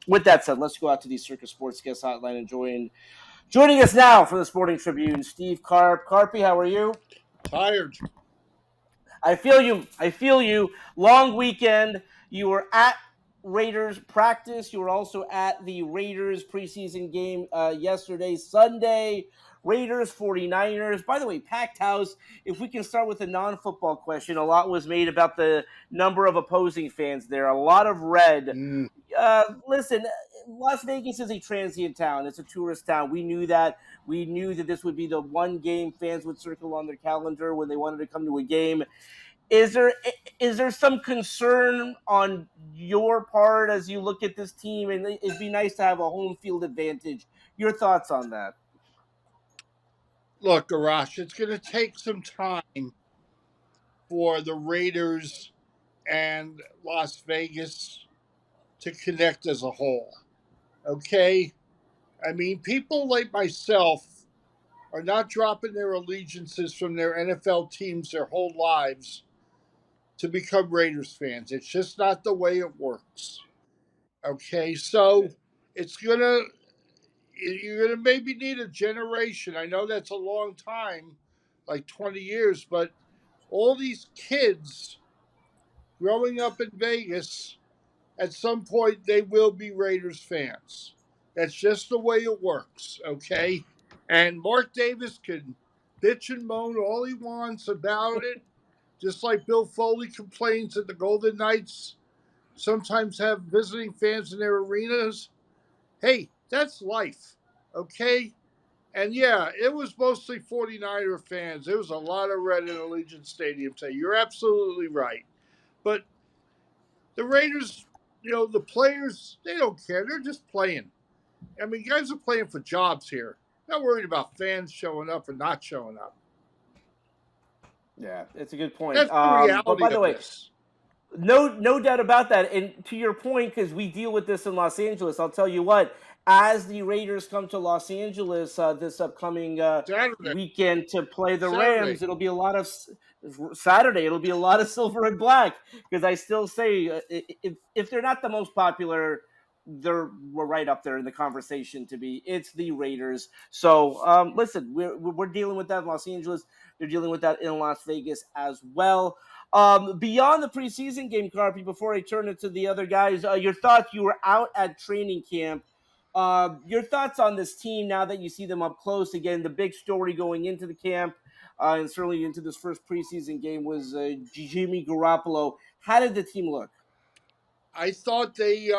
With that said, let's go out to the Circus Sports Guest Hotline and joining us now for the Sporting Tribune, Steve Carp. Carpy, how are you? Tired. I feel you. I feel you. Long weekend. You were at Raiders practice. You were also at the Raiders preseason game yesterday, Sunday. Raiders 49ers. By the way, packed house. If we can start with a non-football question, a lot was made about the number of opposing fans there. A lot of red. Listen, Las Vegas is a transient town. It's a tourist town. We knew that. We knew that this would be the one game fans would circle on their calendar when they wanted to come to a game. Is there some concern on your part as you look at this team, and it'd be nice to have a home field advantage? Your thoughts on that? Look, Arash, it's going to take some time for the Raiders and Las Vegas to connect as a whole. Okay? I mean, people like myself are not dropping their allegiances from their NFL teams their whole lives to become Raiders fans. It's just not the way it works. Okay? So it's going to, you're going to maybe need a generation. I know that's a long time, like 20 years, but all these kids growing up in Vegas, at some point they will be Raiders fans. That's just the way it works, okay? And Mark Davis can bitch and moan all he wants about it, just like Bill Foley complains that the Golden Knights sometimes have visiting fans in their arenas. Hey, that's life, okay? And yeah, it was mostly 49er fans. There was a lot of red in Allegiant Stadium today. You're absolutely right. But the Raiders, the players, they don't care. They're just playing. I mean, guys are playing for jobs here. Not worried about fans showing up or not showing up. Yeah, it's a good point. That's the But reality by the of way, this. no doubt about that. And to your point, because we deal with this in Los Angeles, I'll tell you what. As the Raiders come to Los Angeles this upcoming Saturday. weekend to play the Saturday. Rams, it'll be a lot of Saturday. It'll be a lot of silver and black because I still say if they're not the most popular, we're right up there in the conversation to be. It's the Raiders. So listen, we're dealing with that in Los Angeles. They're dealing with that in Las Vegas as well. Beyond the preseason game, Carpy, before I turn it to the other guys, your thoughts, you were out at training camp. Your thoughts on this team now that you see them up close again? The big story going into the camp and certainly into this first preseason game was Jimmy Garoppolo. How did the team look? I thought they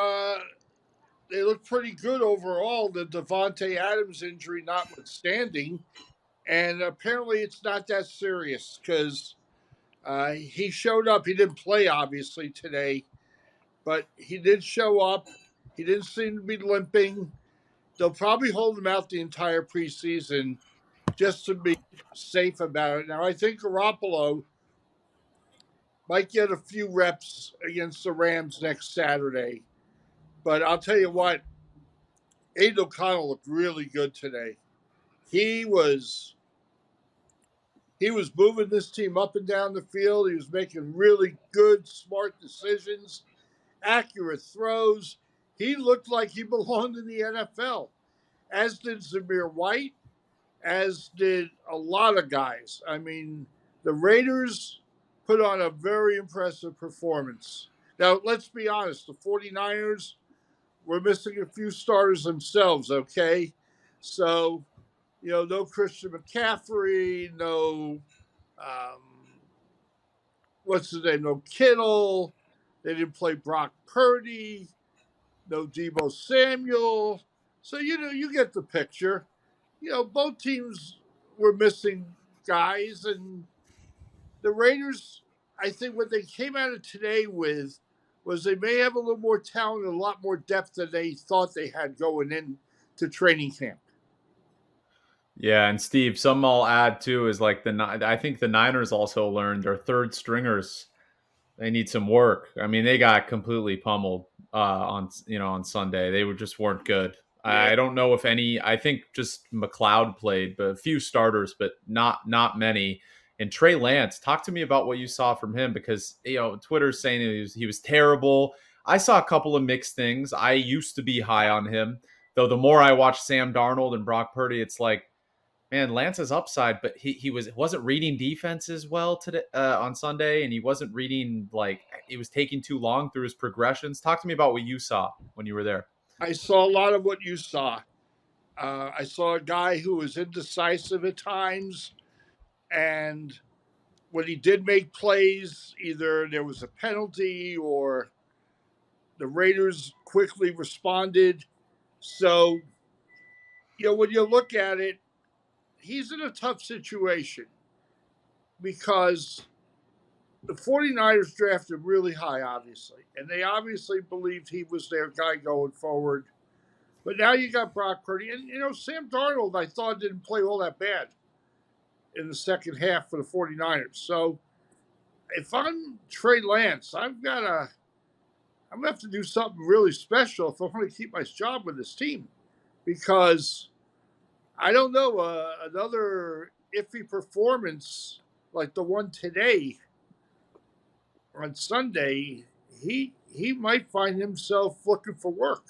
looked pretty good overall, the Devontae Adams injury notwithstanding. And apparently it's not that serious because he showed up. He didn't play, obviously, today, but he did show up. He didn't seem to be limping. They'll probably hold him out the entire preseason just to be safe about it. Now, I think Garoppolo might get a few reps against the Rams next Saturday. But I'll tell you what, Aiden O'Connell looked really good today. He was moving this team up and down the field. He was making really good, smart decisions, accurate throws. He looked like he belonged in the NFL, as did Zamir White, as did a lot of guys. I mean, the Raiders put on a very impressive performance. Now, let's be honest, the 49ers were missing a few starters themselves, okay? So, no Christian McCaffrey, no, um, what's his name, no Kittle. They didn't play Brock Purdy, no Debo Samuel. So, you get the picture. Both teams were missing guys, and the Raiders, I think what they came out of today with was they may have a little more talent and a lot more depth than they thought they had going into training camp. Yeah, and Steve, some I'll add too is like I think the Niners also learned their third stringers. They need some work. I mean, they got completely pummeled on Sunday. They just weren't good. Yeah. I don't know if any. I think just McLeod played, but a few starters, but not many. And Trey Lance, talk to me about what you saw from him because Twitter's saying he was terrible. I saw a couple of mixed things. I used to be high on him, though. The more I watch Sam Darnold and Brock Purdy, it's like, man, Lance's upside, but he wasn't reading defenses well today on Sunday, and he wasn't reading, like, he was taking too long through his progressions. Talk to me about what you saw when you were there. I saw a lot of what you saw. I saw a guy who was indecisive at times, and when he did make plays, either there was a penalty or the Raiders quickly responded. So, when you look at it, he's in a tough situation because the 49ers drafted really high, obviously, and they obviously believed he was their guy going forward. But now you got Brock Purdy. And, Sam Darnold, I thought, didn't play all that bad in the second half for the 49ers. So if I'm Trey Lance, I'm going to have to do something really special if I want to keep my job with this team. Because I don't know, another iffy performance like the one today on Sunday, he might find himself looking for work.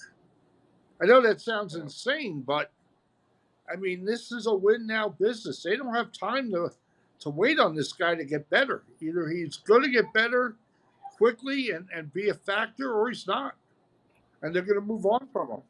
I know that sounds insane, but I mean, this is a win now business. They don't have time to wait on this guy to get better. Either he's going to get better quickly and be a factor, or he's not, and they're going to move on from him.